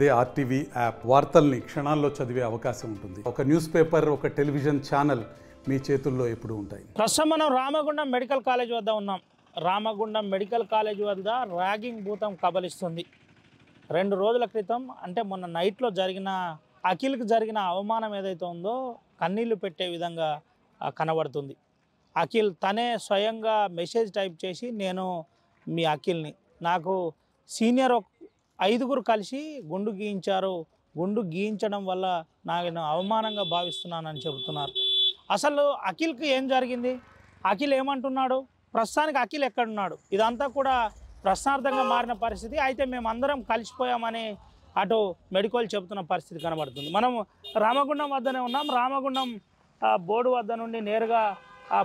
అదే RTV app వార్తల్ని క్షణాల్లో చదివే అవకాశం ఉంటుంది. ఒక న్యూస్ పేపర్, ఒక టెలివిజన్ ఛానల్ మీ చేతుల్లో ఎప్పుడూ ఉంటాయి. ప్రస్తుతం మనం రామగుండం మెడికల్ కాలేజ్ వద్ద ఉన్నాం. రామగుండం మెడికల్ కాలేజ్ వద్ద ర్యాగింగ్ భూతం కబలిస్తుంది. 2 రోజుల క్రితం అంటే మొన్న నైట్లో జరిగిన అఖిల్కి జరిగిన అవమానం ఏదైతే ఉందో కన్నీళ్లు పెట్టే విధంగా కనబడుతుంది. అఖిల్ తనే స్వయంగా మెసేజ్ టైప్ చేసి, నేను మీ అఖిల్ని, నాకు సీనియర్ 5గురు కలిసి గుండు గీయించారు, గుండు గీయించడం వల్ల నేను అవమానంగా భావిస్తున్నానని చెబుతున్నారు. అసలు అఖిల్కి ఏం జరిగింది, అఖిల్ ఏమంటున్నాడు, ప్రస్తుతానికి అఖిల్ ఎక్కడున్నాడు, ఇదంతా కూడా ప్రశ్నార్థంగా మారిన పరిస్థితి. అయితే మేమందరం కలిసిపోయామని అటు మెడికల్ చెబుతున్న పరిస్థితి కనబడుతుంది. మనం రామగుండం వద్దనే ఉన్నాం. రామగుండం బోర్డు వద్ద నుండి నేరుగా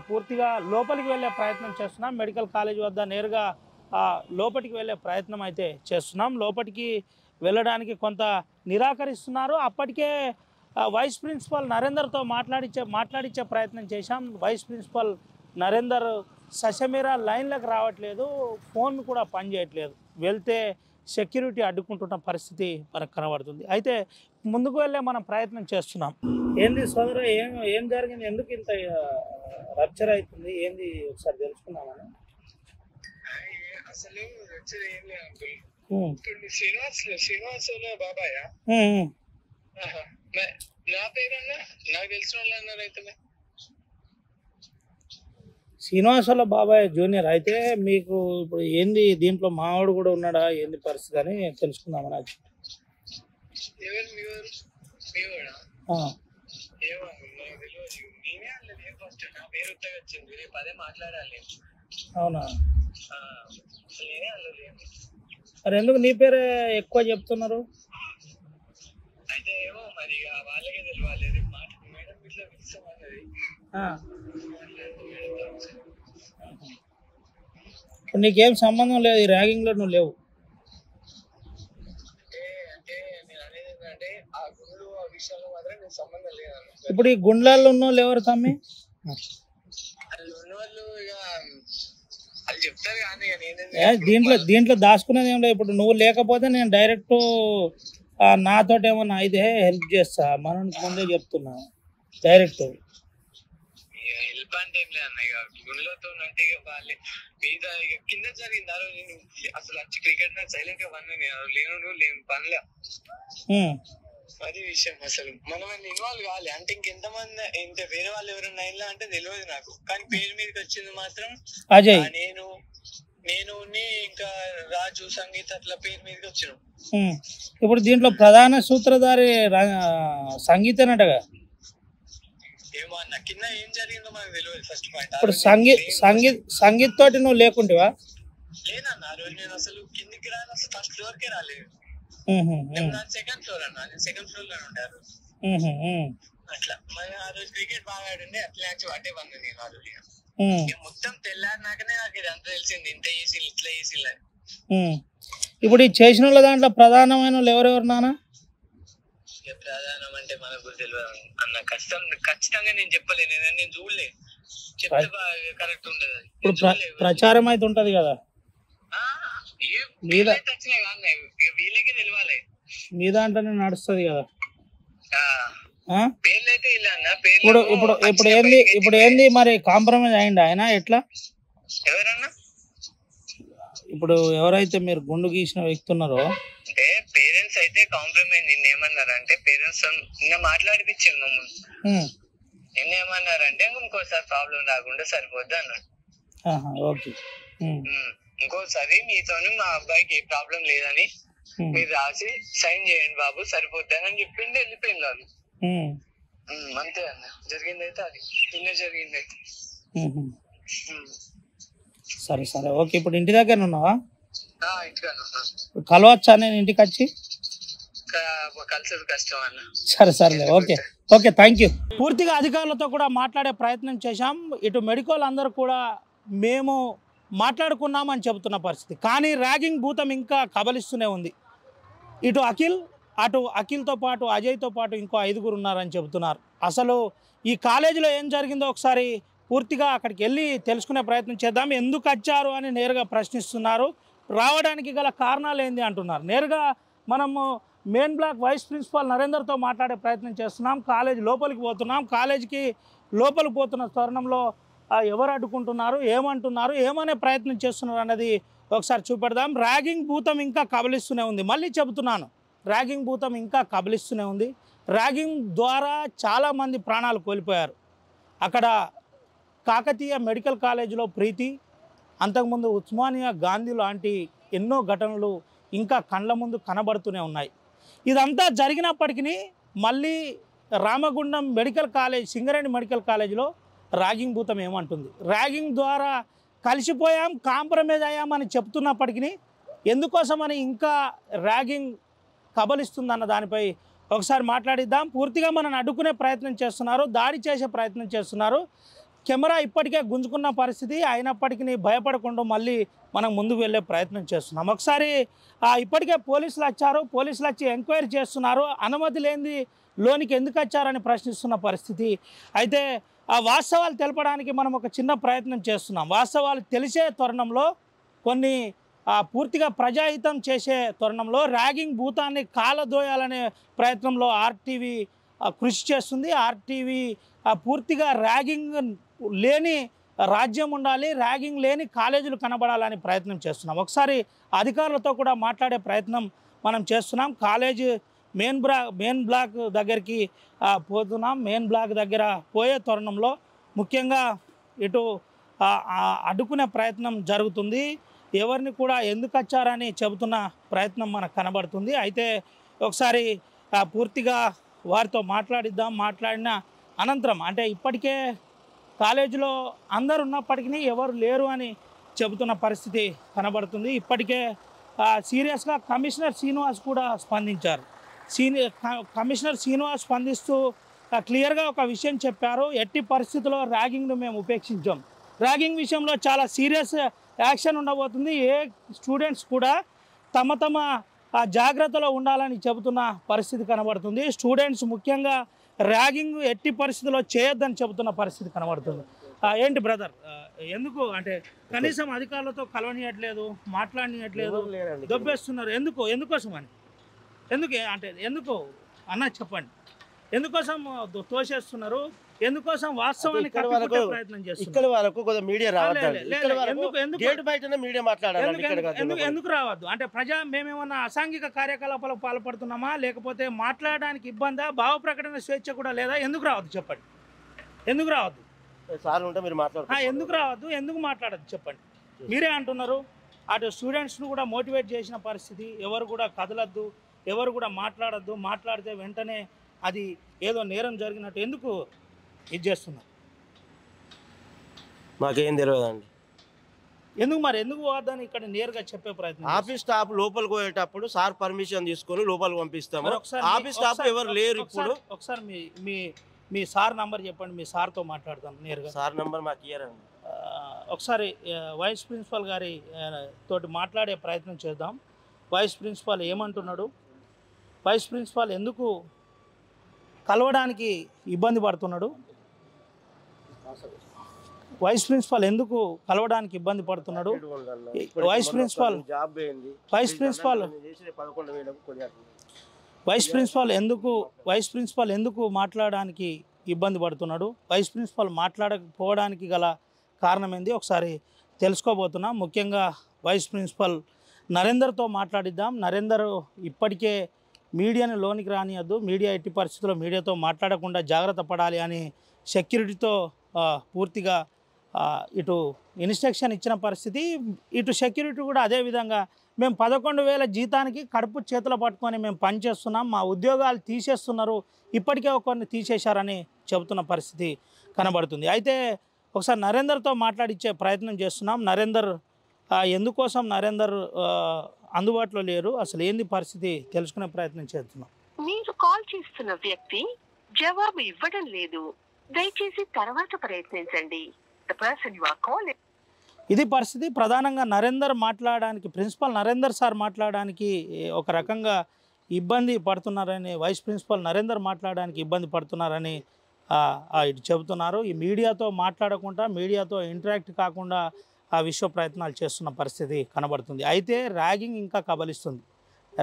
పూర్తిగా లోపలికి వెళ్ళే ప్రయత్నం చేస్తున్నాం. మెడికల్ కాలేజ్ వద్ద నేరుగా లోపలికి వెళ్ళే ప్రయత్నం అయితే చేస్తున్నాం. లోపలికి వెళ్ళడానికి కొంత నిరాకరిస్తున్నారు. అప్పటికే వైస్ ప్రిన్సిపల్ నరేందర్తో మాట్లాడించే ప్రయత్నం చేశాం. వైస్ ప్రిన్సిపల్ నరేందర్ సశమీరా లైన్లకు రావట్లేదు, ఫోన్ కూడా పనిచేయట్లేదు. వెళ్తే సెక్యూరిటీ అడ్డుకుంటున్న పరిస్థితి మనకు కనబడుతుంది. అయితే ముందుకు వెళ్ళే మనం ప్రయత్నం చేస్తున్నాం. ఏంది సోదర, ఏం జరిగింది, ఎందుకు ఇంత రప్చర్ అవుతుంది, ఏంది ఒకసారి తెలుసుకున్నామని. అసలు ఏం లేదు అంకుల్. శ్రీనివాస్ బాబాయ్ నా పేరన్నా నాకు తెలిసిన వాళ్ళు అన్నారు. అయితే శ్రీనివాసుల బాబాయ్ జూనియర్. అయితే మీకు ఇప్పుడు ఏంది దీంట్లో మావాడు కూడా ఉన్నాడా, ఏంది పరిస్థితి అని తెలుసుకుందామని. అది ఎవరు మీవాడా ఏమో నాకు తెలియదు. నేనే అనలేదు ఫస్ట్, నా పేరు ఉత్తగా వచ్చింది, రేపు అదే మాట్లాడాలి. అవునా, నేనే అనలేదు. మరి ఎందుకు నీ పేరే ఎక్కువ చెప్తున్నారు? అయితే ఏమో మరి వాళ్ళకే తెలియాలి. రేపు మేడం ఇట్లా పిలుస్తామన్నది. నీకేం సంబంధం లేదు, ఈ ర్యాగింగ్లో నువ్వు లేవు. అంటే నేను అనేది ఏంటంటే ఆ గుండు ఆ విషయంలో మాత్రం నేను సంబంధం లేదన్న. ఇప్పుడు ఈ గుండ్లాల్లో ఉన్న వాళ్ళు ఎవరు తమ్మి? వాళ్ళు ఉన్నవాళ్ళు ఇక వాళ్ళు చెప్తారు కానీ దీంట్లో దాచుకునేది ఏం లేదు. ఇప్పుడు నువ్వు లేకపోతే నేను డైరెక్ట్ నాతో ఏమన్నా అయితే హెల్ప్ చేస్తా, మనం ముందే చెప్తున్నా డైరెక్ట్. హెల్ప్ అంటే ఏం లేదన్న, ఇక గుండెలతో అంటే ఇక వాళ్ళే మీద ఇక కింద జరిగింది. ఆ రోజు నేను అసలు వచ్చి క్రికెట్ మ్యాచ్ సైలెంట్ గా పని లేని పనిలే. అది విషయం. అసలు మనం ఇన్వాల్వ్ కావాలి అంటే ఇంకెంతమంది ఇంత వేరే వాళ్ళు ఎవరైనా అయినా అంటే తెలియదు నాకు, కానీ పేరు మీదకి వచ్చింది మాత్రం అజయ్, నేను ఇంకా రాజు, సంగీత అట్లా పేరు మీదకి వచ్చినాం. ఇప్పుడు దీంట్లో ప్రధాన సూత్రధారి సంగీతనటగా. ఏమో అన్న, కింద ఏం జరిగిందో మనకు తెలియదు ఫస్ట్ పాయింట్. ఇప్పుడు సంగీత్ తోటి నువ్వు లేకుంటేవా? లేదన్న, ఆ రోజు నేను అసలు కిందికి రాను, అసలు ఫస్ట్ ఫ్లోర్ కే రాలేదు. సెకండ్ ఫ్లోర్ అన్న, నేను సెకండ్ ఫ్లోర్ లో ఉండే ఆ రోజు. అట్లా మరి ఆ రోజు క్రికెట్ బాగా ఆడిండే, అట్లా అట్టే పన్ను నేను ఆ రోజు. మొత్తం తెల్లారినాకనే నాకు ఇది అంతా తెలిసింది, ఇంత ఏసీ ఇట్లా ఏసీ. ఇప్పుడు ఈ చేసిన వాళ్ళ దాంట్లో ప్రధానమైన వాళ్ళు ఎవరెవరు నాన్న? ప్రధానం అంటే మనకు తెలియదు అన్న, ఖచ్చితంగా నేను చెప్పలేను, నేను చూడలే, చెప్తే కరెక్ట్ ఉండదు. ఇప్పుడు ప్రచారం అయితే ఉంటది కదా, వీళ్ళకే తెలియాలి, మీ దాంట్లోనే నడుస్తుంది కదా. పేర్లు అయితే ఇలా అన్న, ఇప్పుడు ఏంది మరి కాంప్రమైజ్ అయ్యింది ఆయన ఎట్లా? ఎవరన్నా ఇప్పుడు ఎవరైతే మీరు గుండు గీసిన వ్యక్తి ఉన్నారో అంటే పేరెంట్స్ అయితే కాంప్రమైజ్. నిన్న ఏమన్నారంటే పేరెంట్స్ నిన్న మాట్లాడిపించారు మమ్మల్ని. నిన్న ఏమన్నారంటే ఇంకోసారి ప్రాబ్లం రాకుండా సరిపోద్ది అన్నాడు. ఓకే, ఇంకోసారి మీతోని మా అబ్బాయికి ఏ ప్రాబ్లం లేదని మీరు రాసి సైన్ చేయండి బాబు సరిపోద్ది అని చెప్పింది, వెళ్ళిపోయింది వాళ్ళు. అంతే అన్న, జరిగిందైతే అది నిన్న జరిగిందైతే. సరే సరే, ఓకే. ఇప్పుడు ఇంటి దగ్గర ఉన్నావా? ఇంటికన్నా కలవచ్చా నేను ఇంటికి వచ్చి? కలిసేది కష్టం అన్న. సరే సరేలే, ఓకే ఓకే, థ్యాంక్ యూ. పూర్తిగా అధికారులతో కూడా మాట్లాడే ప్రయత్నం చేశాం. ఇటు మెడికల్ అందరూ కూడా మేము మాట్లాడుకున్నామని చెబుతున్న పరిస్థితి, కానీ ర్యాగింగ్ భూతం ఇంకా కబలిస్తూనే ఉంది. ఇటు అఖిల్తో పాటు అజయ్తో పాటు ఇంకో 5గురు ఉన్నారని చెబుతున్నారు. అసలు ఈ కాలేజీలో ఏం జరిగిందో ఒకసారి పూర్తిగా అక్కడికి వెళ్ళి తెలుసుకునే ప్రయత్నం చేద్దాం. ఎందుకు వచ్చారు అని నేరుగా ప్రశ్నిస్తున్నారు. రావడానికి గల కారణాలు ఏంది అంటున్నారు. నేరుగా మనము మెయిన్ బ్లాక్ వైస్ ప్రిన్సిపాల్ నరేందర్తో మాట్లాడే ప్రయత్నం చేస్తున్నాం. కాలేజ్ లోపలికి పోతున్నాం. కాలేజీకి లోపలికి పోతున్న తరుణంలో ఎవరు అడ్డుకుంటున్నారు, ఏమంటున్నారు, ఏమనే ప్రయత్నం చేస్తున్నారు అన్నది ఒకసారి చూపెడదాం. ర్యాగింగ్ భూతం ఇంకా కబలిస్తూనే ఉంది. మళ్ళీ చెబుతున్నాను, ర్యాగింగ్ భూతం ఇంకా కబలిస్తూనే ఉంది. ర్యాగింగ్ ద్వారా చాలామంది ప్రాణాలు కోల్పోయారు. అక్కడ కాకతీయ మెడికల్ కాలేజీలో ప్రీతి, అంతకుముందు ఉస్మానియా గాంధీ లాంటి ఎన్నో ఘటనలు ఇంకా కళ్ళ ముందు కనబడుతూనే ఉన్నాయి. ఇదంతా జరిగినప్పటికీ మళ్ళీ Ramagundam medical college, Singareni medical కాలేజీలో ర్యాగింగ్ భూతం ఏమంటుంది? ర్యాగింగ్ ద్వారా కలిసిపోయాం, కాంప్రమైజ్ అయ్యామని చెప్తున్నప్పటికీ ఎందుకోసమని ఇంకా ర్యాగింగ్ కబలిస్తుందన్న దానిపై ఒకసారి మాట్లాడిద్దాం. పూర్తిగా మనల్ని అడ్డుకునే ప్రయత్నం చేస్తున్నారు, దాడి చేసే ప్రయత్నం చేస్తున్నారు. కెమెరా ఇప్పటికే గుంజుకున్న పరిస్థితి అయినప్పటికీ భయపడకుండా మళ్ళీ మనం ముందుకు వెళ్ళే ప్రయత్నం చేస్తున్నాం. ఒకసారి ఇప్పటికే పోలీసులు వచ్చారు, పోలీసులు వచ్చి ఎంక్వైరీ చేస్తున్నారు. అనుమతి లేనిది లోనికి ఎందుకు వచ్చారని ప్రశ్నిస్తున్న పరిస్థితి. అయితే ఆ వాస్తవాలు తెలపడానికి మనం ఒక చిన్న ప్రయత్నం చేస్తున్నాం. వాస్తవాలు తెలిసే తరుణంలో కొన్ని పూర్తిగా ప్రజాహితం చేసే తరుణంలో ర్యాగింగ్ భూతాన్ని కాలదోయాలనే ప్రయత్నంలో ఆర్టీవీ కృషి చేస్తుంది. ఆర్టీవీ పూర్తిగా ర్యాగింగ్ లేని రాజ్యం ఉండాలి, ర్యాగింగ్ లేని కాలేజీలు కనబడాలని ప్రయత్నం చేస్తున్నాం. ఒకసారి అధికారులతో కూడా మాట్లాడే ప్రయత్నం మనం చేస్తున్నాం. కాలేజీ మెయిన్ బ్లాక్ దగ్గరికి పోతున్నాం. మెయిన్ బ్లాక్ దగ్గర పోయే తరుణంలో ముఖ్యంగా ఇటు అడ్డుకునే ప్రయత్నం జరుగుతుంది. ఎవరిని కూడా ఎందుకు వచ్చారని చెబుతున్న ప్రయత్నం మనకు కనబడుతుంది. అయితే ఒకసారి పూర్తిగా వారితో మాట్లాడిద్దాం. మాట్లాడిన అనంతరం అంటే ఇప్పటికే కాలేజీలో అందరు ఉన్నప్పటికీ ఎవరు లేరు అని చెబుతున్న పరిస్థితి కనబడుతుంది. ఇప్పటికే సీరియస్గా కమిషనర్ శ్రీనివాస్ కూడా స్పందించారు. కమిషనర్ శ్రీనివాస్ స్పందిస్తూ క్లియర్గా ఒక విషయం చెప్పారు. ఎట్టి పరిస్థితుల్లో ర్యాగింగ్ను మేము ఉపేక్షించాం. ర్యాగింగ్ విషయంలో చాలా సీరియస్ యాక్షన్ ఉండబోతుంది. ఏ స్టూడెంట్స్ కూడా తమ జాగ్రత్తలో ఉండాలని చెబుతున్న పరిస్థితి కనబడుతుంది. స్టూడెంట్స్ ముఖ్యంగా ర్యాగింగ్ ఎట్టి పరిస్థితుల్లో చేయొద్దని చెబుతున్న పరిస్థితి కనబడుతుంది. ఏంటి బ్రదర్, ఎందుకు అంటే కనీసం అధికారులతో కలవనియట్లేదు, మాట్లాడనియట్లేదు, దొబ్బేస్తున్నారు? ఎందుకోసం అని ఎందుకు అన్న చెప్పండి. ఎందుకోసం తోసేస్తున్నారు? ఎందుకోసం వాస్తవాన్ని కట్టుకునే ప్రయత్నం చేస్తున్నారు? ఇక్కడ వరకు కొంచెం మీడియా రావద్దు. ఎందుకు రావద్దు అంటే మేమేమన్నా అసాంఘిక కార్యకలాపాలకు పాల్పడుతున్నామా, లేకపోతే మాట్లాడడానికి ఇబ్బందా, భావ ప్రకటన స్వేచ్ఛ కూడా లేదా? ఎందుకు రావద్దు చెప్పండి. ఎందుకు రావద్దు సార్ ఉంటే మీరు మాట్లాడుతున్నారు. ఎందుకు రావద్దు, ఎందుకు మాట్లాడద్దు చెప్పండి. మీరే అంటున్నారు. అటు స్టూడెంట్స్ను కూడా మోటివేట్ చేసిన పరిస్థితి. ఎవరు కూడా కదలద్దు, ఎవరు కూడా మాట్లాడద్దు, మాట్లాడితే వెంటనే అది ఏదో నేరం జరిగినట్టు ఎందుకు ఇది చేస్తున్నారు? మాకేం తెలియదండి. ఎందుకు పోవద్దని ఇక్కడ నేరుగా చెప్పే ప్రయత్నం. ఆఫీస్ స్టాఫ్ లోపలికి పోయేటప్పుడు సార్ పర్మిషన్ తీసుకొని లోపలికి పంపిస్తాము. ఆఫీస్ స్టాఫ్ ఎవరు లేరు ఇప్పుడు. ఒకసారి మీ సార్ నంబర్ చెప్పండి, మీ సార్తో మాట్లాడతాను నేరుగా. సార్ నంబర్ మాకు ఇయ్యరండి. ఒకసారి వైస్ ప్రిన్సిపాల్ గారి తోటి మాట్లాడే ప్రయత్నం చేద్దాం. వైస్ ప్రిన్సిపాల్ ఏమంటున్నాడు, వైస్ ప్రిన్సిపాల్ ఎందుకు కలవడానికి ఇబ్బంది పడుతున్నాడు, వైస్ ప్రిన్సిపాల్ ఎందుకు కలవడానికి ఇబ్బంది పడుతున్నాడు, వైస్ ప్రిన్సిపాల్ ఎందుకు మాట్లాడడానికి ఇబ్బంది పడుతున్నాడు, వైస్ ప్రిన్సిపాల్ మాట్లాడకపోవడానికి గల కారణం ఏంది ఒకసారి తెలుసుకోబోతున్నాం. ముఖ్యంగా వైస్ ప్రిన్సిపాల్ నరేందర్తో మాట్లాడిద్దాం. నరేందర్ ఇప్పటికే మీడియాని లోనికి రానియద్దు, మీడియా ఎట్టి పరిస్థితుల్లో మీడియాతో మాట్లాడకుండా జాగ్రత్త పడాలి అని సెక్యూరిటీతో పూర్తిగా ఇటు ఇన్స్ట్రక్షన్ ఇచ్చిన పరిస్థితి. ఇటు సెక్యూరిటీ కూడా అదేవిధంగా మేము 11,000 జీతానికి కడుపు చేతిలో పట్టుకొని మేము పనిచేస్తున్నాం, మా ఉద్యోగాలు తీసేస్తున్నారు, ఇప్పటికే ఒకరిని తీసేశారని చెబుతున్న పరిస్థితి కనబడుతుంది. అయితే ఒకసారి నరేందర్తో మాట్లాడించే ప్రయత్నం చేస్తున్నాం. నరేందర్ ఎందుకోసం అందుబాటులో లేరు, అసలు ఏంది పరిస్థితి తెలుసుకునే ప్రయత్నం చేస్తున్నాం. మీరు కాల్ చేస్తున్న వ్యక్తి జవాబు ఇవ్వడం లేదు, దయచేసి తర్వాత ప్రయత్నించండి. ఇది పరిస్థితి. ప్రధానంగా నరేందర్ మాట్లాడడానికి, ప్రిన్సిపల్ నరేందర్ సార్ మాట్లాడడానికి ఒక రకంగా ఇబ్బంది పడుతున్నారని, వైస్ ప్రిన్సిపల్ నరేందర్ మాట్లాడడానికి ఇబ్బంది పడుతున్నారని ఇటు చెబుతున్నారు. ఈ మీడియాతో మాట్లాడకుండా, మీడియాతో ఇంటరాక్ట్ కాకుండా విశ్వ ప్రయత్నాలు చేస్తున్న పరిస్థితి కనబడుతుంది. అయితే ర్యాగింగ్ ఇంకా కబలిస్తుంది.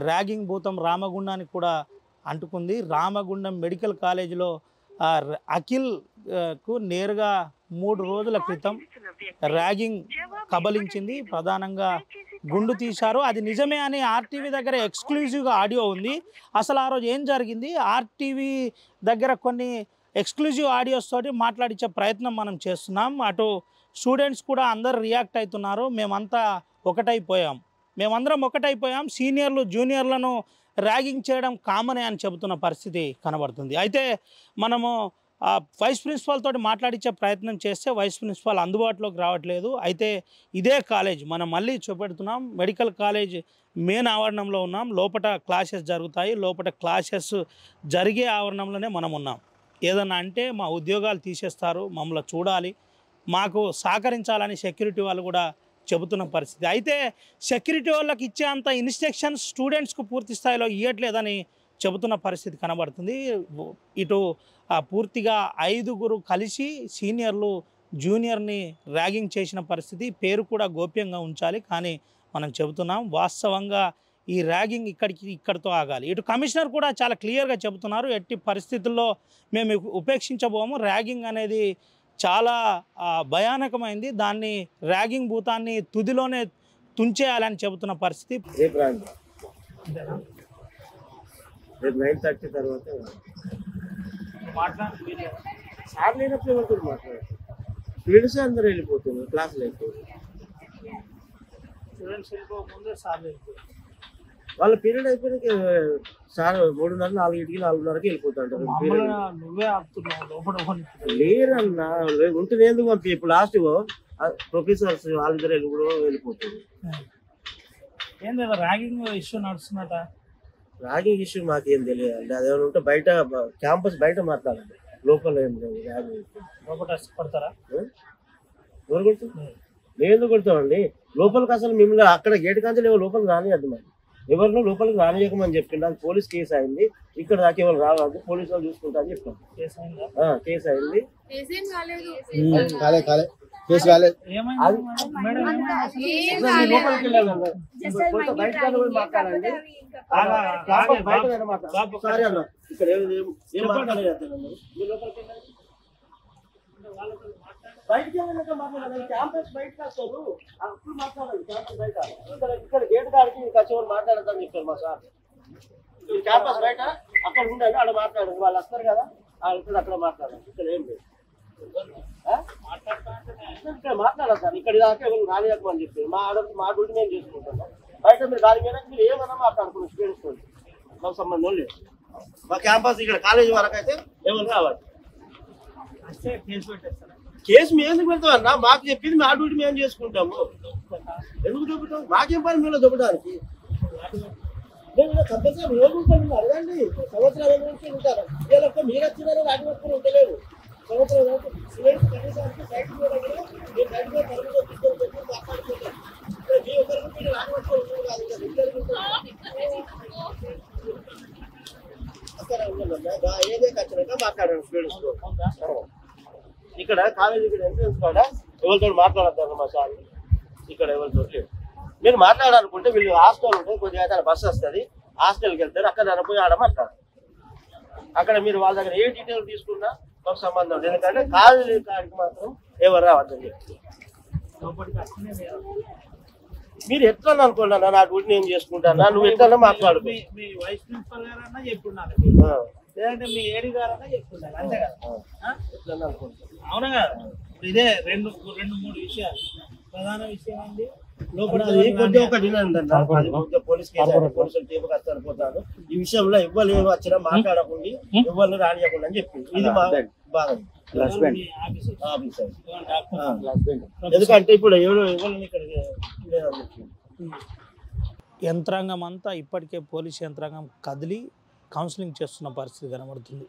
ర్యాగింగ్ భూతం రామగుండానికి కూడా అంటుకుంది. రామగుండం మెడికల్ కాలేజీలో అఖిల్కు నేరుగా 3 రోజుల క్రితం ర్యాగింగ్ కబలించింది. ప్రధానంగా గుండు తీశారు. అది నిజమే అని ఆర్టీవీ దగ్గర ఎక్స్క్లూజివ్గా ఆడియో ఉంది. అసలు ఆ రోజు ఏం జరిగింది, ఆర్టీవీ దగ్గర కొన్ని ఎక్స్క్లూజివ్ ఆడియోస్ తోటి మాట్లాడించే ప్రయత్నం మనం చేస్తున్నాం. అటు స్టూడెంట్స్ కూడా అందరు రియాక్ట్ అవుతున్నారు. మేమందరం ఒకటైపోయాం, సీనియర్లు జూనియర్లను ర్యాగింగ్ చేయడం కామనే అని చెబుతున్న పరిస్థితి కనబడుతుంది. అయితే మనము వైస్ ప్రిన్సిపాల్ తోటి మాట్లాడించే ప్రయత్నం చేస్తే వైస్ ప్రిన్సిపాల్ అందుబాటులోకి రావట్లేదు. అయితే ఇదే కాలేజ్ మనం మళ్ళీ చూపెడుతున్నాం, మెడికల్ కాలేజ్ మెయిన్ ఆవరణంలో ఉన్నాం. లోపల క్లాసెస్ జరుగుతాయి. లోపల క్లాసెస్ జరిగే ఆవరణంలోనే మనం ఉన్నాం. ఏదన్నా అంటే మా ఉద్యోగాలు తీసేస్తారు, మమ్మల్ని చూడాలి, మాకు సహకరించాలని సెక్యూరిటీ వాళ్ళు కూడా చెబుతున్న పరిస్థితి. అయితే సెక్యూరిటీ వాళ్ళకి ఇచ్చే అంత ఇన్స్ట్రక్షన్స్ స్టూడెంట్స్కు పూర్తి స్థాయిలో ఇవ్వట్లేదని చెబుతున్న పరిస్థితి కనబడుతుంది. ఇటు పూర్తిగా 5గురు కలిసి సీనియర్లు జూనియర్ని ర్యాగింగ్ చేసిన పరిస్థితి. పేరు కూడా గోప్యంగా ఉంచాలి, కానీ మనం చెబుతున్నాం వాస్తవంగా ఈ ర్యాగింగ్ ఇక్కడితో ఆగాలి. ఇటు కమిషనర్ కూడా చాలా క్లియర్గా చెబుతున్నారు, ఎట్టి పరిస్థితుల్లో మేము ఉపేక్షించబోము, ర్యాగింగ్ అనేది చాలా భయానకమైంది, దాన్ని ర్యాగింగ్ భూతాన్ని తుదిలోనే తుంచేయాలని చెబుతున్న పరిస్థితి. రేపు 9:30 తర్వాత సార్ లేనప్పుడు ఎవరితో మాట్లాడారు, స్టూడెంట్స్ అందరూ వెళ్ళిపోతున్నారు, క్లాసులు అయిపోతుంది, వాళ్ళ పీరియడ్ అయిపోయినాక సార్ 3:30, 4కి 4:30కి వెళ్ళిపోతుంటారు. లేరన్నా ఉంటుంది, ఎందుకు పంపి ఇప్పుడు లాస్ట్ ప్రొఫెసర్స్ వాళ్ళిద్దరు వెళ్ళిపోతుంది. ర్యాగింగ్ ఇష్యూ నడుస్తున్నట, ర్యాగింగ్ ఇష్యూ మాకేం తెలియదు అండి. అదేమైనా ఉంటే బయట క్యాంపస్ బయట మాట్లాడండి, లోపల ఏం లేదు. ర్యాగింగ్ కొడతారా? ఎవరు కొడుతాం? మేము ఎందుకు కొడతామండి? లోపలికి అసలు మిమ్మల్ని అక్కడ గేట్ కాంచెలు లోపలికి రానియద్దు, మరి ఎవరినో లోపలికి రానియకమని చెప్పిండు. అది పోలీస్ కేసు అయింది, ఇక్కడ దాకా ఎవరు రావద్దు, పోలీసు వాళ్ళు చూసుకుంటా అని చెప్పాను. కేసు అయింది, కేసు కాలేదు. లోపలికి వెళ్ళాలి, బయట మాట్లాడండి. సరే అన్న, ఇక్కడ ఏం మాట్లాడలేదు, బయటకి వెళ్ళాక మాట్లాడాలి. క్యాంపస్ బయటకు వస్తారు, అప్పుడు మాట్లాడాలి. క్యాంపస్ బయట ఇక్కడ గేట్ కాడికి మీకు వచ్చి వాళ్ళు మాట్లాడతాను చెప్పారు మా సార్. క్యాంపస్ బయట అక్కడ ఉండాలి, అక్కడ మాట్లాడాలి. వాళ్ళు వస్తారు కదా, ఇక్కడ అక్కడ మాట్లాడాలి. ఇక్కడ ఏం లేదు, ఇక్కడ మాట్లాడాలి సార్. ఇక్కడ దాకా ఎవరు రానియకమని చెప్పారు. మా డ్యూటీ మేము చేసుకుంటాము. బయట మీరు దాని మీద మీరు ఏమన్నా మాట్లాడుకున్నారు స్టూడెంట్స్ తోటి, మాకు సంబంధం లేదు. మా క్యాంపస్ ఇక్కడ కాలేజీ వరకు అయితే ఎవరు రావాలి. కేసు మేము ఎందుకు పెడతాం అన్న? మాకు చెప్పింది మా డ్యూటీ మేము చేసుకుంటాము. ఎందుకు దొబ్బుతాం? మాకేం పని మీరు దొబ్బడానికి? కంపల్సరీ రోజు ఉంటాను అడగండి. సంవత్సరాల నుంచి ఉంటారు. వీళ్ళ మీరు వచ్చినారో వాటి వరకు ఉండలేరు. సంవత్సరాలు కనీసానికి సైట్ కూడా మీరు బయట పర్మిషన్ తీసుకొని మాట్లాడుకుంటారు. మీ ఒకరికి రాని వరకు ఉంటుంది కాదు, అక్కడ ఉండదు. ఏదే ఖచ్చితంగా మాట్లాడాను స్టూడెంట్స్. ఇక్కడ కాలేజీ ఇక్కడ ఎంట్రన్స్ కాడ ఎవరితో మాట్లాడతారు మా సార్. ఇక్కడ ఎవరితో లేదు. మీరు మాట్లాడాలనుకుంటే వీళ్ళు హాస్టల్ ఉంటుంది, కొద్దిగా బస్సు వస్తుంది, హాస్టల్కి వెళ్తారు, అక్కడ పోయి ఆడ మాట్లాడారు. అక్కడ మీరు వాళ్ళ దగ్గర ఏ డీటెయిల్ తీసుకున్నా మాకు సంబంధం లేదు. ఎందుకంటే కాలేజీ కాడికి మాత్రం ఎవరు రావద్దని చెప్పి మీరు ఎట్లా అనుకోండి, నా డ్యూటీ నేను చేసుకుంటాను, నువ్వు ఎట్లా మాట్లాడు. లేదంటే మీ ఏడి గారన్నా చెప్తున్నారు, అంతే కదా? అవునా కదా? ఇదే రెండు మూడు విషయాలు. ప్రధాన విషయం ఏంటి, పోలీస్ కేసు పోలీసులు టీపుకి చనిపోతాను. ఈ విషయంలో ఇవ్వలేవు వచ్చినా మాట్లాడకుండా ఇవ్వలు రానియకుండా అని చెప్పింది. ఇది మా బాధ. ఎందుకంటే ఇప్పుడు ఇవ్వాలని ఇక్కడ లేదని చెప్పింది. యంత్రాంగం అంతా ఇప్పటికే పోలీస్ యంత్రాంగం కదిలి కౌన్సిలింగ్ చేస్తున్న పరిస్థితి కనబడుతుంది.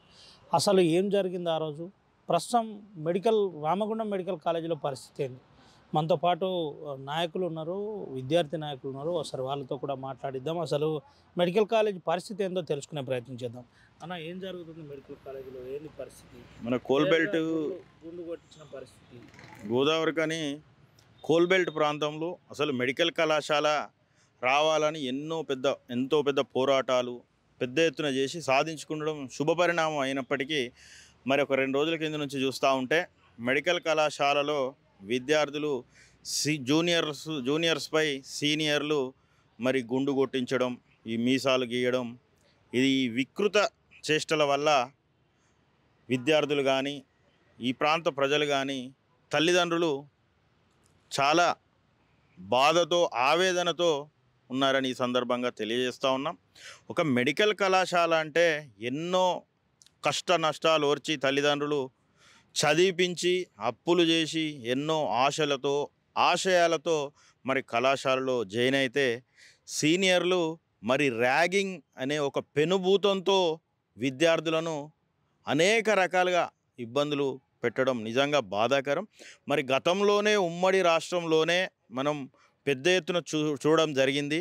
అసలు ఏం జరిగింది ఆ రోజు, ప్రస్తుతం రామగుండం మెడికల్ కాలేజీలో పరిస్థితి ఏంది? మనతో పాటు నాయకులు ఉన్నారు, విద్యార్థి నాయకులు ఉన్నారు. ఒకసారి వాళ్ళతో కూడా మాట్లాడిద్దాం. అసలు మెడికల్ కాలేజ్ పరిస్థితి ఏందో తెలుసుకునే ప్రయత్నం చేద్దాం. అన్న, ఏం జరుగుతుంది మెడికల్ కాలేజీలో? ఏంది పరిస్థితి? మన కోల్బెల్ట్ గుండు కొట్టించిన పరిస్థితి, గోదావరి కానీ కోల్బెల్ట్ ప్రాంతంలో అసలు మెడికల్ కళాశాల రావాలని ఎంతో పెద్ద పోరాటాలు పెద్ద ఎత్తున చేసి సాధించుకుండడం శుభపరిణామం అయినప్పటికీ మరి ఒక 2 రోజుల కింద నుంచి చూస్తూ ఉంటే మెడికల్ కళాశాలలో విద్యార్థులు జూనియర్స్పై సీనియర్లు మరి గుండు కొట్టించడం, ఈ మీసాలు గీయడం, ఇది వికృత చేష్టల వల్ల విద్యార్థులు కానీ ఈ ప్రాంత ప్రజలు కానీ తల్లిదండ్రులు చాలా బాధతో ఆవేదనతో ఉన్నారని ఈ సందర్భంగా తెలియజేస్తూ ఉన్నాం. ఒక మెడికల్ కళాశాల అంటే ఎన్నో కష్ట నష్టాలు ఓర్చి తల్లిదండ్రులు చదివించి అప్పులు చేసి ఎన్నో ఆశయాలతో మరి కళాశాలలో జాయిన్ అయితే సీనియర్లు మరి ర్యాగింగ్ అనే ఒక పెనుభూతంతో విద్యార్థులను అనేక రకాలుగా ఇబ్బందులు పెట్టడం నిజంగా బాధాకరం. మరి గతంలోనే ఉమ్మడి రాష్ట్రంలోనే మనం పెద్ద ఎత్తున చూడడం జరిగింది.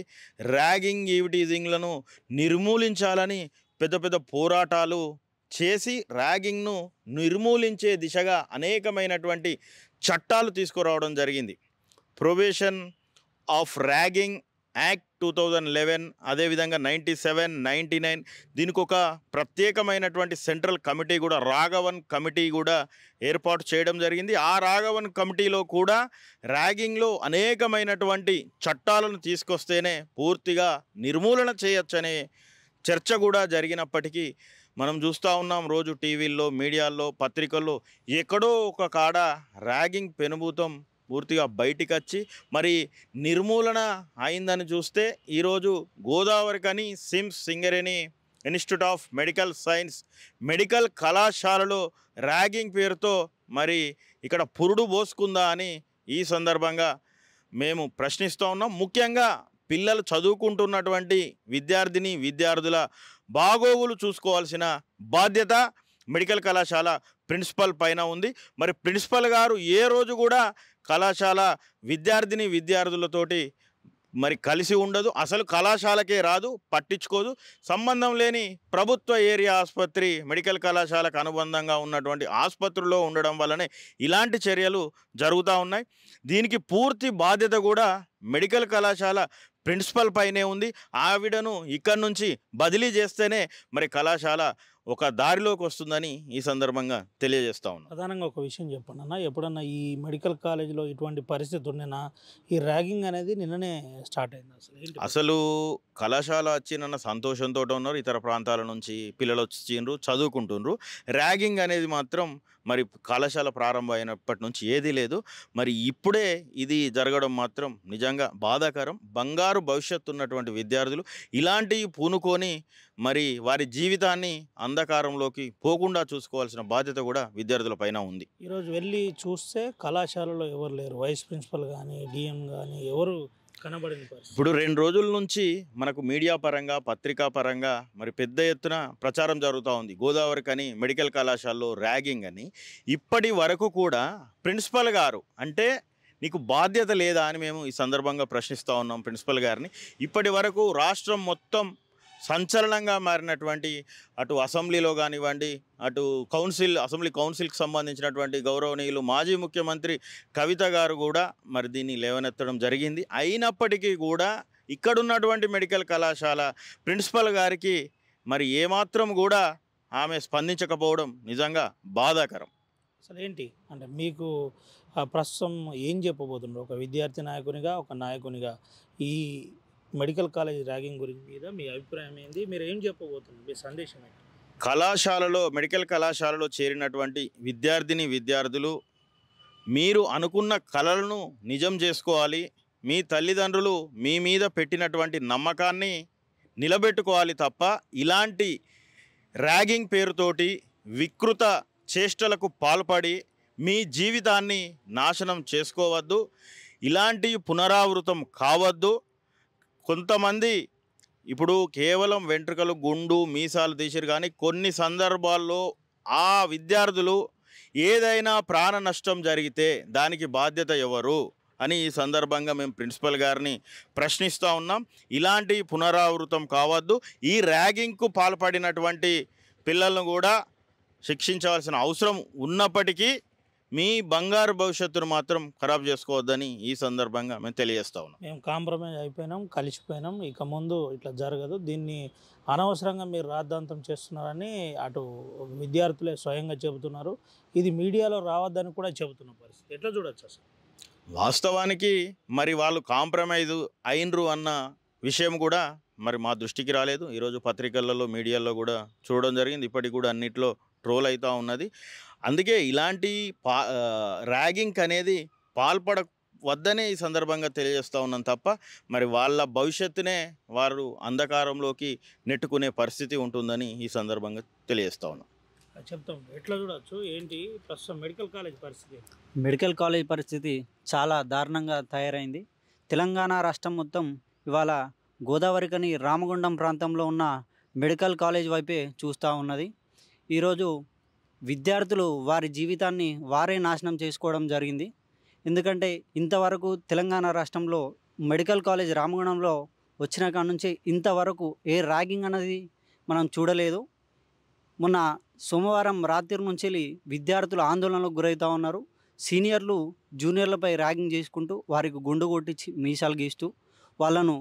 ర్యాగింగ్ ఈవిటీజింగ్లను నిర్మూలించాలని పెద్ద పోరాటాలు చేసి ర్యాగింగ్ను నిర్మూలించే దిశగా అనేకమైనటువంటి చట్టాలు తీసుకురావడం జరిగింది. ప్రొహిబిషన్ ఆఫ్ ర్యాగింగ్ యాక్ట్ 2011, అదేవిధంగా 97, 99 దీనికి ఒక ప్రత్యేకమైనటువంటి సెంట్రల్ కమిటీ కూడా రాఘవన్ కమిటీ కూడా ఏర్పాటు చేయడం జరిగింది. ఆ రాఘవన్ కమిటీలో కూడా ర్యాగింగ్లో అనేకమైనటువంటి చట్టాలను తీసుకొస్తేనే పూర్తిగా నిర్మూలన చేయొచ్చనే చర్చ కూడా జరిగినప్పటికీ మనం చూస్తూ ఉన్నాం రోజు టీవీల్లో, మీడియాల్లో, పత్రికల్లో ఎక్కడో ఒక కాడ ర్యాగింగ్ పెనుభూతం పూర్తిగా బయటికి వచ్చి మరి నిర్మూలన అయిందని చూస్తే ఈరోజు గోదావరికని SIMS Singareni institute of medical science medical కళాశాలలో ర్యాగింగ్ పేరుతో మరి ఇక్కడ పురుడు పోసుకుందా అని ఈ సందర్భంగా మేము ప్రశ్నిస్తూ ఉన్నాం. ముఖ్యంగా పిల్లలు చదువుకుంటున్నటువంటి విద్యార్థుల బాగోగులు చూసుకోవాల్సిన బాధ్యత మెడికల్ కళాశాల ప్రిన్సిపల్ పైన ఉంది. మరి ప్రిన్సిపల్ గారు ఏ రోజు కూడా కళాశాల విద్యార్థులతోటి మరి కలిసి ఉండదు, అసలు కళాశాలకే రాదు, పట్టించుకోదు. సంబంధం లేని ప్రభుత్వ ఏరియా ఆసుపత్రి మెడికల్ కళాశాలకు అనుబంధంగా ఉన్నటువంటి ఆసుపత్రుల్లో ఉండడం వల్లనే ఇలాంటి చర్యలు జరుగుతూ ఉన్నాయి. దీనికి పూర్తి బాధ్యత కూడా మెడికల్ కళాశాల ప్రిన్సిపల్ పైనే ఉంది. ఆవిడను ఇక్కడి నుంచి బదిలీ చేస్తేనే మరి కళాశాల ఒక దారిలోకి వస్తుందని ఈ సందర్భంగా తెలియజేస్తా ఉన్నాను. ప్రధానంగా ఒక విషయం చెప్పండి అన్న, ఎప్పుడన్నా ఈ మెడికల్ కాలేజీలో ఇటువంటి పరిస్థితి ఉండేనా? ఈ ర్యాగింగ్ అనేది నిన్ననే స్టార్ట్ అయింది. అసలు కళాశాల వచ్చిన సంతోషంతో ఉన్నారు, ఇతర ప్రాంతాల నుంచి పిల్లలు వచ్చిండ్రు, చదువుకుంటుండ్రు. ర్యాగింగ్ అనేది మాత్రం మరి కళాశాల ప్రారంభం అయినప్పటి నుంచి ఏదీ లేదు. మరి ఇప్పుడే ఇది జరగడం మాత్రం నిజంగా బాధాకరం. బంగారు భవిష్యత్తు ఉన్నటువంటి విద్యార్థులు ఇలాంటివి పూనుకొని మరి వారి జీవితాన్ని అంధకారంలోకి పోకుండా చూసుకోవాల్సిన బాధ్యత కూడా విద్యార్థుల పైన ఉంది. ఈరోజు వెళ్ళి చూస్తే కళాశాలలో ఎవరు లేరు, వైస్ ప్రిన్సిపల్ కానీ డిఎం కానీ ఎవరు కనబడింది. ఇప్పుడు 2 రోజుల నుంచి మనకు మీడియా పరంగా పత్రికా పరంగా మరి పెద్ద ఎత్తున ప్రచారం జరుగుతూ ఉంది. గోదావరికని మెడికల్ కళాశాలలో ర్యాగింగ్ అని. ఇప్పటి వరకు కూడా ప్రిన్సిపల్ గారు అంటే నీకు బాధ్యత లేదా అని మేము ఈ సందర్భంగా ప్రశ్నిస్తూ ఉన్నాం ప్రిన్సిపల్ గారిని. ఇప్పటి వరకు రాష్ట్రం మొత్తం సంచలనంగా మారినటువంటి అటు అసెంబ్లీలో కానివ్వండి, అటు అసెంబ్లీ కౌన్సిల్కి సంబంధించినటువంటి గౌరవనీయులు మాజీ ముఖ్యమంత్రి కవిత గారు కూడా మరి దీన్ని లేవనెత్తడం జరిగింది. అయినప్పటికీ కూడా ఇక్కడున్నటువంటి మెడికల్ కళాశాల ప్రిన్సిపల్ గారికి మరి ఏమాత్రం కూడా ఆమె స్పందించకపోవడం నిజంగా బాధాకరం. అసలు ఏంటి అంటే మీకు ప్రస్తుతం ఏం చెప్పబోతున్నారు ఒక విద్యార్థి నాయకునిగా, ఒక నాయకునిగా ఈ మెడికల్ కాలేజ్ ర్యాగింగ్ గురించి మీద మీ అభిప్రాయం ఏంది? మీరు ఏం చెప్పబోతున్నారు? మీ సందేశం ఏంటి? మెడికల్ కళాశాలలో చేరినటువంటి విద్యార్థులు మీరు అనుకున్న కలలను నిజం చేసుకోవాలి. మీ తల్లిదండ్రులు మీ మీద పెట్టినటువంటి నమ్మకాన్ని నిలబెట్టుకోవాలి తప్ప ఇలాంటి ర్యాగింగ్ పేరుతోటి వికృత చేష్టలకు పాల్పడి మీ జీవితాన్ని నాశనం చేసుకోవద్దు. ఇలాంటివి పునరావృతం కావద్దు. కొంతమంది ఇప్పుడు కేవలం వెంట్రుకలు, గుండు, మీసాలు తీసిరు, కానీ కొన్ని సందర్భాల్లో ఆ విద్యార్థులు ఏదైనా ప్రాణ నష్టం జరిగితే దానికి బాధ్యత ఎవరు అని ఈ సందర్భంగా మేము ప్రిన్సిపల్ గారిని ప్రశ్నిస్తూ ఉన్నాం. ఇలాంటి పునరావృతం కావద్దు. ఈ ర్యాగింగ్కు పాల్పడినటువంటి పిల్లలను కూడా శిక్షించవలసిన అవసరం ఉన్నప్పటికీ మీ బంగారు భవిష్యత్తును మాత్రం ఖరాబ్ చేసుకోవద్దని ఈ సందర్భంగా మేము తెలియజేస్తా ఉన్నాం. మేము కాంప్రమైజ్ అయిపోయినాం, కలిసిపోయినాం, ఇక ముందు ఇట్లా జరగదు, దీన్ని అనవసరంగా మీరు రాద్ధాంతం చేస్తున్నారని అటు విద్యార్థులే స్వయంగా చెబుతున్నారు. ఇది మీడియాలో రావద్దని కూడా చెబుతున్న పరిస్థితి. ఎట్లా చూడొచ్చు అసలు? వాస్తవానికి మరి వాళ్ళు కాంప్రమైజ్ అయినరు అన్న విషయం కూడా మరి మా దృష్టికి రాలేదు. ఈరోజు పత్రికలలో మీడియాలో కూడా చూడడం జరిగింది. ఇప్పటికి కూడా అన్నిట్లో ట్రోల్ అవుతూ ఉన్నది. అందుకే ఇలాంటి ర్యాగింగ్ అనేది పాల్పడవద్దనే ఈ సందర్భంగా తెలియజేస్తూ ఉన్నాం తప్ప మరి వాళ్ళ భవిష్యత్తునే వారు అంధకారంలోకి నెట్టుకునే పరిస్థితి ఉంటుందని ఈ సందర్భంగా తెలియజేస్తూ ఉన్నాం. చెప్తాం. ఎట్లా చూడొచ్చు ఏంటి ప్రస్తుతం మెడికల్ కాలేజ్ పరిస్థితి? మెడికల్ కాలేజ్ పరిస్థితి చాలా దారుణంగా తయారైంది. తెలంగాణ రాష్ట్రం మొత్తం ఇవాళ గోదావరికని రామగుండం ప్రాంతంలో ఉన్న మెడికల్ కాలేజ్ వైపే చూస్తూ ఉన్నది. ఈరోజు విద్యార్థులు వారి జీవితాన్ని వారే నాశనం చేసుకోవడం జరిగింది. ఎందుకంటే ఇంతవరకు తెలంగాణ రాష్ట్రంలో మెడికల్ కాలేజ్ రామగుండంలో వచ్చిన కాడ నుంచి ఇంతవరకు ఏ ర్యాగింగ్ అనేది మనం చూడలేదు. మొన్న సోమవారం రాత్రి నుంచి విద్యార్థులు ఆందోళనకు గురవుతూ ఉన్నారు. సీనియర్లు జూనియర్లపై ర్యాగింగ్ చేసుకుంటూ వారికి గుండు కొట్టించి మీసాలు గీస్తూ వాళ్ళను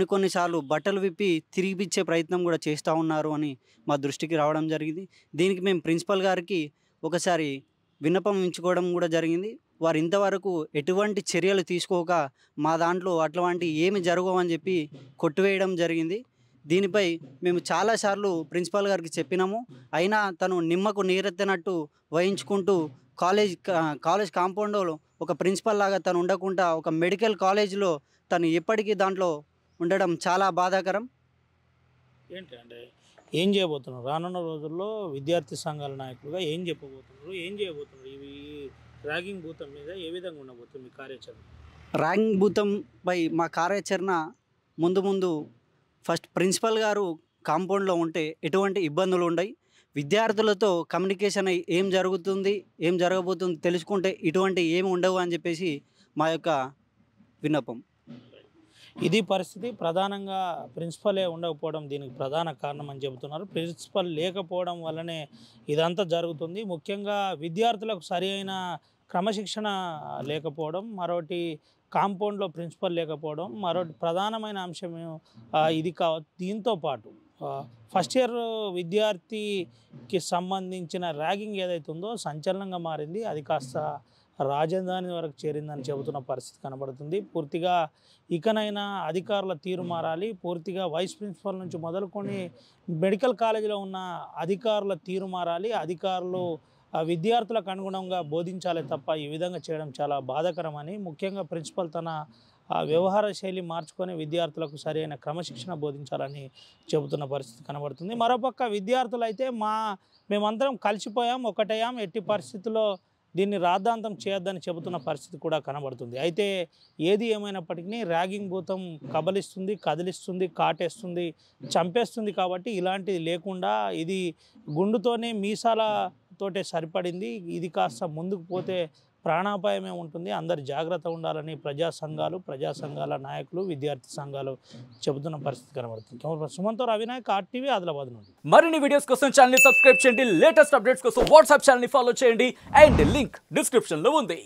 కొన్నిసార్లు బట్టలు విప్పి తిరిగిపిచ్చే ప్రయత్నం కూడా చేస్తూ ఉన్నారు అని మా దృష్టికి రావడం జరిగింది. దీనికి మేము ప్రిన్సిపల్ గారికి ఒకసారి విన్నపం ఉంచుకోవడం కూడా జరిగింది. వారు ఇంతవరకు ఎటువంటి చర్యలు తీసుకోక మా దాంట్లో అట్లాంటి ఏమి జరగవని చెప్పి కొట్టివేయడం జరిగింది. దీనిపై మేము చాలాసార్లు ప్రిన్సిపాల్ గారికి చెప్పినాము. అయినా తను నిమ్మకు నీరెత్తనట్టు వహించుకుంటూ కాలేజ్ కాంపౌండ్లో ఒక ప్రిన్సిపల్ లాగా తను ఉండకుండా ఒక మెడికల్ కాలేజ్లో తను ఎప్పటికీ దాంట్లో ఉండడం చాలా బాధాకరం. ఏంటి అంటే ఏం చేయబోతున్నారు రానున్న రోజుల్లో విద్యార్థి సంఘాల నాయకులుగా ఏం చెప్పబోతున్నారు, ఏం చేయబోతున్నారు? ఇవి ర్యాగింగ్ భూతం మీద ఏ విధంగా ఉండబోతుంది మీ కార్యాచరణ? ర్యాగింగ్ భూతంపై మా కార్యాచరణ ముందు ఫస్ట్ ప్రిన్సిపల్ గారు కాంపౌండ్లో ఉంటే ఎటువంటి ఇబ్బందులు ఉండవు. విద్యార్థులతో కమ్యూనికేషన్ అయ్యి ఏం జరుగుతుంది ఏం జరగబోతుంది తెలుసుకుంటే ఇటువంటి ఏమి ఉండవు అని చెప్పేసి మా యొక్క విన్నపం. ఇది పరిస్థితి. ప్రధానంగా ప్రిన్సిపలే ఉండకపోవడం దీనికి ప్రధాన కారణం అని చెబుతున్నారు. ప్రిన్సిపల్ లేకపోవడం వల్లనే ఇదంతా జరుగుతుంది. ముఖ్యంగా విద్యార్థులకు సరి అయిన క్రమశిక్షణ లేకపోవడం, మరొకటి కాంపౌండ్లో ప్రిన్సిపల్ లేకపోవడం, మరొకటి ప్రధానమైన అంశం ఇది దీంతో పాటు ఫస్ట్ ఇయర్ విద్యార్థికి సంబంధించిన ర్యాగింగ్ ఏదైతే ఉందో సంచలనంగా మారింది. అది కాస్త రాజధాని వరకు చేరిందని చెబుతున్న పరిస్థితి కనబడుతుంది. పూర్తిగా ఇకనైనా అధికారుల తీరు మారాలి. పూర్తిగా వైస్ ప్రిన్సిపల్ నుంచి మొదలుకొని మెడికల్ కాలేజీలో ఉన్న అధికారుల తీరు మారాలి. అధికారులు విద్యార్థులకు అనుగుణంగా బోధించాలి తప్ప ఈ విధంగా చేయడం చాలా బాధాకరమని, ముఖ్యంగా ప్రిన్సిపల్ తన వ్యవహార శైలి మార్చుకొని విద్యార్థులకు సరైన క్రమశిక్షణ బోధించాలని చెబుతున్న పరిస్థితి కనబడుతుంది. మరోపక్క విద్యార్థులు అయితే మేమందరం కలిసిపోయాం, ఒకటయ్యాం, ఎట్టి పరిస్థితుల్లో దీన్ని రాద్ధాంతం చేయొద్దని చెబుతున్న పరిస్థితి కూడా కనబడుతుంది. అయితే ఏది ఏమైనప్పటికీ ర్యాగింగ్ భూతం కబలిస్తుంది, కదిలిస్తుంది, కాటేస్తుంది, చంపేస్తుంది. కాబట్టి ఇలాంటిది లేకుండా ఇది గుండుతోనే మీసాలతోటే సరిపడింది. ఇది కాస్త ముందుకు పోతే ప్రాణాపాయమే ఉంటుంది. అందరు జాగ్రత్త ఉండాలని ప్రజా సంఘాల నాయకులు, విద్యార్థి సంఘాలు చెబుతున్న పరిస్థితి కనబడుతుంది. సుమంతో రవినాయక్, RTV, ఆదిలాబాద్ నుండి. మరిన్ని వీడియోస్ కోసం ఛానల్ ని సబ్స్క్రైబ్ చేయండి. లేటెస్ట్ అప్డేట్స్ కోసం వాట్సాప్ ఛానల్ ని ఫాలో చేయండి. అండ్ లింక్ డిస్క్రిప్షన్ లో ఉంది.